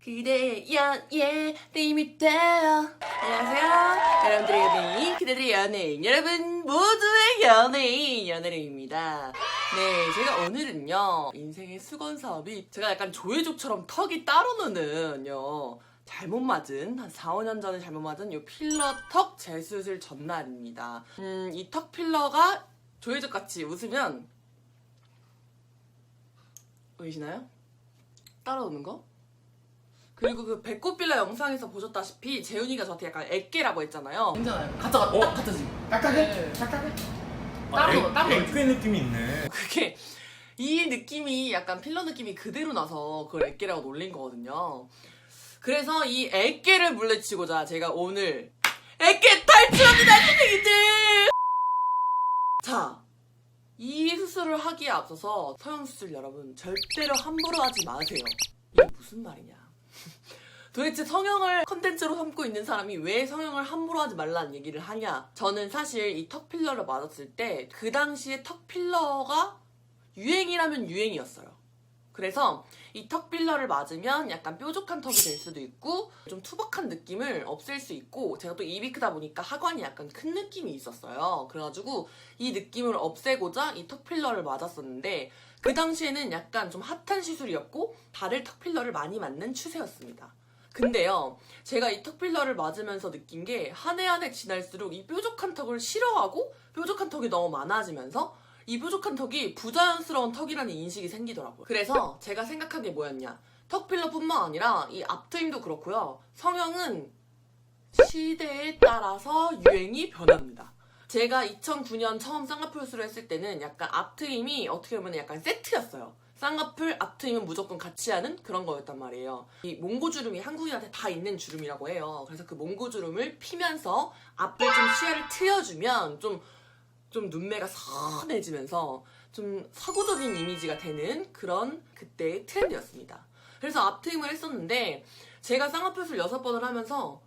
그대의 예림이 되어. 안녕하세요, 여러분들의 연예인, 그대들의 연예인, 여러분 모두의 연예인, 연예인입니다. 네, 제가 오늘은요, 인생의 수건 사업이 제가 약간 조회족처럼 턱이 따로 노는요, 잘못 맞은, 한 4, 5년 전에 잘못 맞은 요 필러 턱 재수술 전날입니다. 이 턱 필러가 조회족같이 웃으면 보이시나요? 따라오는 거? 그리고 그 배꼽 필러 영상에서 보셨다시피 재훈이가 저한테 약간 애깨라고 했잖아요. 괜찮아요. 가짜가 딱 같아지. 딱딱해? 네. 딱딱해? 따로 애꽤 느낌이 있네. 그게 이 느낌이 약간 필러 느낌이 그대로 나서 그걸 애깨라고 놀린 거거든요. 그래서 이 애깨를 물리치고자 제가 오늘 애깨 탈출합니다, 선생님들! 자, 이 수술을 하기에 앞서서 성형수술 여러분 절대로 함부로 하지 마세요. 이게 무슨 말이냐. 도대체 성형을 컨텐츠로 삼고 있는 사람이 왜 성형을 함부로 하지 말라는 얘기를 하냐. 저는 사실 이 턱 필러를 맞았을 때 그 당시에 턱 필러가 유행이라면 유행이었어요. 그래서 이 턱 필러를 맞으면 약간 뾰족한 턱이 될 수도 있고 좀 투박한 느낌을 없앨 수 있고, 제가 또 입이 크다 보니까 하관이 약간 큰 느낌이 있었어요. 그래가지고 이 느낌을 없애고자 이 턱 필러를 맞았었는데, 그 당시에는 약간 좀 핫한 시술이었고 다들 턱 필러를 많이 맞는 추세였습니다. 근데요, 제가 이 턱 필러를 맞으면서 느낀 게 한 해 한 해 지날수록 이 뾰족한 턱을 싫어하고 뾰족한 턱이 너무 많아지면서 이 뾰족한 턱이 부자연스러운 턱이라는 인식이 생기더라고요. 그래서 제가 생각한 게 뭐였냐, 턱 필러뿐만 아니라 이 앞트임도 그렇고요, 성형은 시대에 따라서 유행이 변합니다. 제가 2009년 처음 쌍꺼풀수술을 했을 때는 약간 앞트임이 어떻게 보면 약간 세트였어요. 쌍꺼풀, 앞트임은 무조건 같이 하는 그런 거였단 말이에요. 이 몽고주름이 한국인한테 다 있는 주름이라고 해요. 그래서 그 몽고주름을 피면서 앞을 좀 시야를 트여주면 좀 눈매가 선해지면서 좀 서구적인 이미지가 되는 그런 그때의 트렌드였습니다. 그래서 앞트임을 했었는데, 제가 쌍꺼풀술 6번을 하면서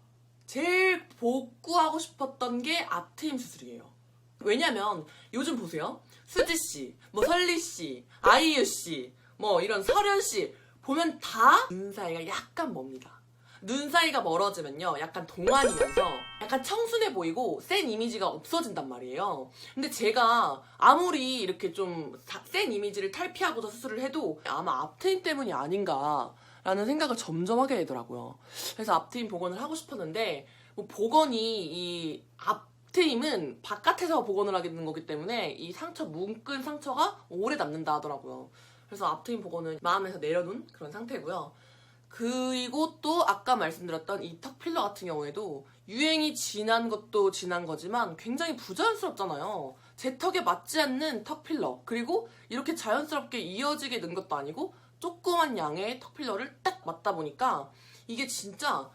제일 복구하고 싶었던 게 앞트임 수술이에요. 왜냐면 요즘 보세요, 수지씨, 뭐 설리씨, 아이유씨, 뭐 이런 설현씨 보면 다 눈 사이가 약간 멉니다. 눈 사이가 멀어지면요, 약간 동안이면서 약간 청순해 보이고 센 이미지가 없어진단 말이에요. 근데 제가 아무리 이렇게 좀 센 이미지를 탈피하고자 수술을 해도 아마 앞트임 때문이 아닌가 라는 생각을 점점 하게 되더라고요. 그래서 앞트임 복원을 하고 싶었는데, 뭐 복원이 이 앞트임은 바깥에서 복원을 하게 되는 거기 때문에 이 상처, 뭉끈 상처가 오래 남는다 하더라고요. 그래서 앞트임 복원은 마음에서 내려놓은 그런 상태고요. 그리고 또 아까 말씀드렸던 이 턱 필러 같은 경우에도 유행이 지난 것도 지난 거지만 굉장히 부자연스럽잖아요. 제 턱에 맞지 않는 턱 필러, 그리고 이렇게 자연스럽게 이어지게 된 것도 아니고 조그만 양의 턱 필러를 딱 맞다 보니까 이게 진짜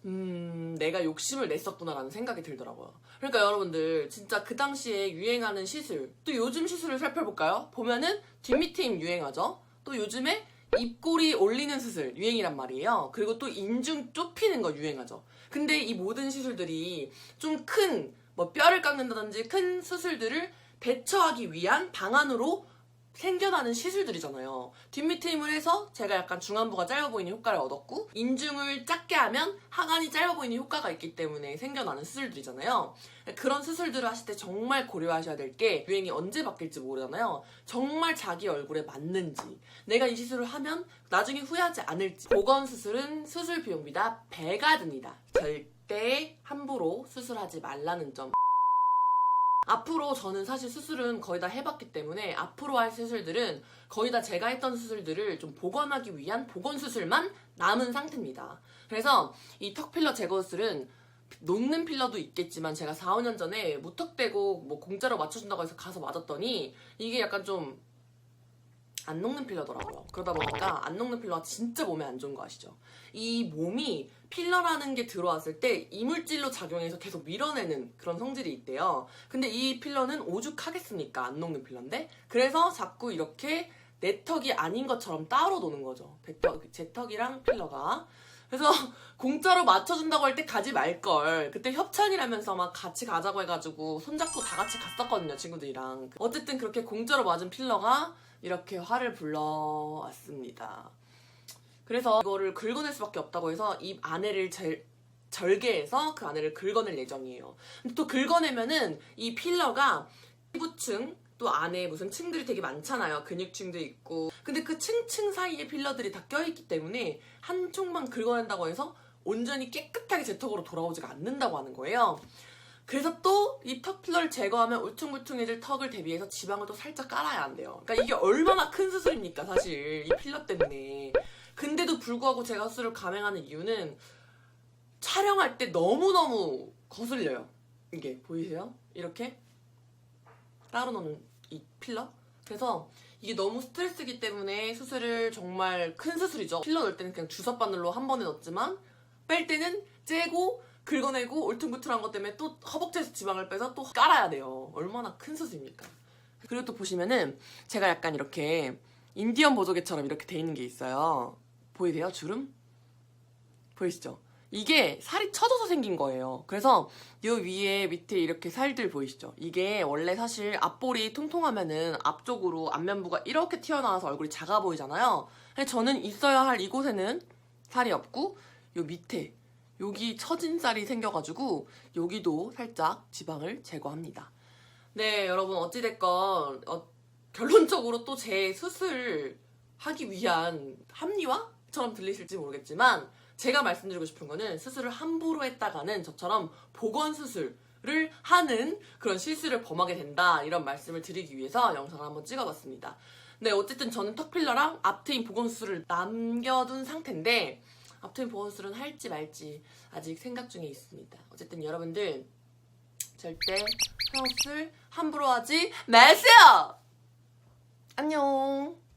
내가 욕심을 냈었구나라는 생각이 들더라고요. 그러니까 여러분들 진짜 그 당시에 유행하는 시술, 또 요즘 시술을 살펴볼까요? 보면은 뒷밑에 힘 유행하죠. 또 요즘에 입꼬리 올리는 수술 유행이란 말이에요. 그리고 또 인중 좁히는 거 유행하죠. 근데 이 모든 시술들이 좀 큰 뭐 뼈를 깎는다든지 큰 수술들을 대처하기 위한 방안으로 생겨나는 시술들이잖아요. 뒷밑에 힘을 해서 제가 약간 중안부가 짧아 보이는 효과를 얻었고, 인중을 작게 하면 하관이 짧아 보이는 효과가 있기 때문에 생겨나는 수술들이잖아요. 그런 수술들을 하실 때 정말 고려하셔야 될 게, 유행이 언제 바뀔지 모르잖아요. 정말 자기 얼굴에 맞는지, 내가 이 시술을 하면 나중에 후회하지 않을지. 보건 수술은 수술 비용비다 배가 듭니다. 절대 함부로 수술하지 말라는 점. 앞으로 저는 사실 수술은 거의 다 해봤기 때문에 앞으로 할 수술들은 거의 다 제가 했던 수술들을 좀 복원하기 위한 복원 수술만 남은 상태입니다. 그래서 이 턱 필러 제거 수술은 녹는 필러도 있겠지만, 제가 4, 5년 전에 무턱대고 뭐 공짜로 맞춰준다고 해서 가서 맞았더니 이게 약간 좀 안 녹는 필러더라고요. 그러다 보니까 안 녹는 필러가 진짜 몸에 안 좋은 거 아시죠? 이 몸이 필러라는 게 들어왔을 때 이물질로 작용해서 계속 밀어내는 그런 성질이 있대요. 근데 이 필러는 오죽하겠습니까? 안 녹는 필러인데. 그래서 자꾸 이렇게 내 턱이 아닌 것처럼 따로 노는 거죠. 제 턱이랑 필러가. 그래서 공짜로 맞춰준다고 할 때 가지 말걸. 그때 협찬이라면서 막 같이 가자고 해가지고 손잡고 다 같이 갔었거든요, 친구들이랑. 어쨌든 그렇게 공짜로 맞은 필러가 이렇게 화를 불러왔습니다. 그래서 이거를 긁어낼 수밖에 없다고 해서 입 안에를 절개해서 그 안에를 긁어낼 예정이에요. 근데 또 긁어내면은 이 필러가 피부층 또 안에 무슨 층들이 되게 많잖아요. 근육층도 있고. 근데 그 층층 사이에 필러들이 다 껴있기 때문에 한쪽만 긁어낸다고 해서 온전히 깨끗하게 제 턱으로 돌아오지가 않는다고 하는 거예요. 그래서 또 이 턱 필러를 제거하면 울퉁불퉁해질 턱을 대비해서 지방을 또 살짝 깔아야 한대요. 그러니까 이게 얼마나 큰 수술입니까 사실 이 필러 때문에. 근데도 불구하고 제가 수술을 감행하는 이유는 촬영할 때 너무너무 거슬려요. 이게 보이세요? 이렇게 따로 놓는 이 필러? 그래서 이게 너무 스트레스기 때문에 수술을 정말 큰 수술이죠. 필러 넣을 때는 그냥 주사 바늘로 한 번에 넣었지만 뺄 때는 째고 긁어내고 울퉁불퉁한 것 때문에 또 허벅지에서 지방을 빼서 또 깔아야 돼요. 얼마나 큰 수술입니까? 그리고 또 보시면은 제가 약간 이렇게 인디언 보조개처럼 이렇게 돼 있는 게 있어요. 보이세요? 주름? 보이시죠? 이게 살이 쳐져서 생긴 거예요. 그래서 이 위에 밑에 이렇게 살들 보이시죠? 이게 원래 사실 앞볼이 통통하면은 앞쪽으로 안면부가 이렇게 튀어나와서 얼굴이 작아 보이잖아요. 근데 저는 있어야 할 이곳에는 살이 없고 요 밑에 여기 처진 살이 생겨가지고 여기도 살짝 지방을 제거합니다. 네, 여러분 어찌됐건 결론적으로 또 제 수술 하기 위한 합리화처럼 들리실지 모르겠지만 제가 말씀드리고 싶은 거는 수술을 함부로 했다가는 저처럼 보건수술을 하는 그런 실수를 범하게 된다 이런 말씀을 드리기 위해서 영상을 한번 찍어봤습니다. 네, 어쨌든 저는 턱필러랑 앞트임 보건수술을 남겨둔 상태인데 앞트임 보건수술은 할지 말지 아직 생각 중에 있습니다. 어쨌든 여러분들 절대 성형수술 함부로 하지 마세요! 안녕!